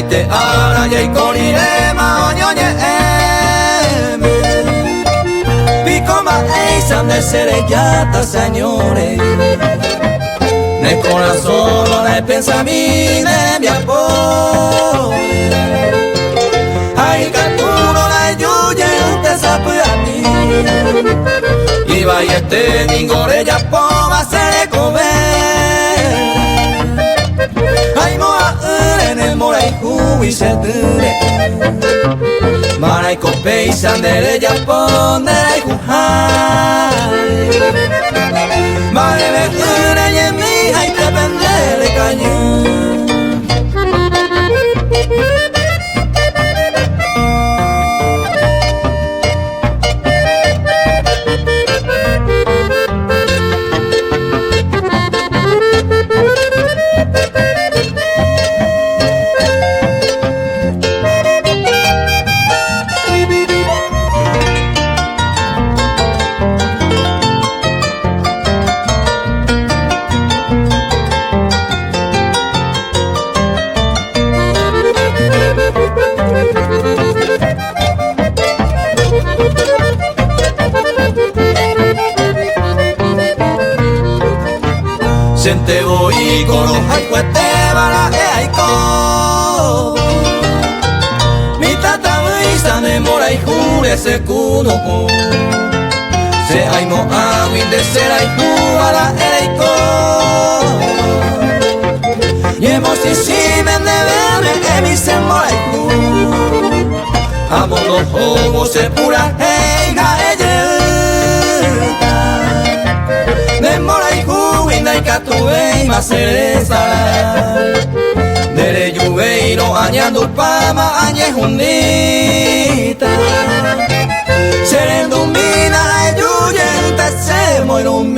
te ara y corire ma oñoñe pico ma eisan de sereyata señores nel corazón non è pensamine mi appone ai calculo la giuye te sapiani iba y este ningore ya poma se le comer ai moa ene morai hui se ture marai copei sandere ya pondere kuhai mare me ene mi ai te pendere cañón. Sente voy coro hay cuete para aiko mi tata visa ne mora y jure se kuno se hay mo awin de ser ay para aiko yemo si men de verme mi se mora y ku amo los jogos se pura hey ga de mora y Windai katuei masereza Dere yuveiro añando pama añe junita Serendumina yuye te se moirumi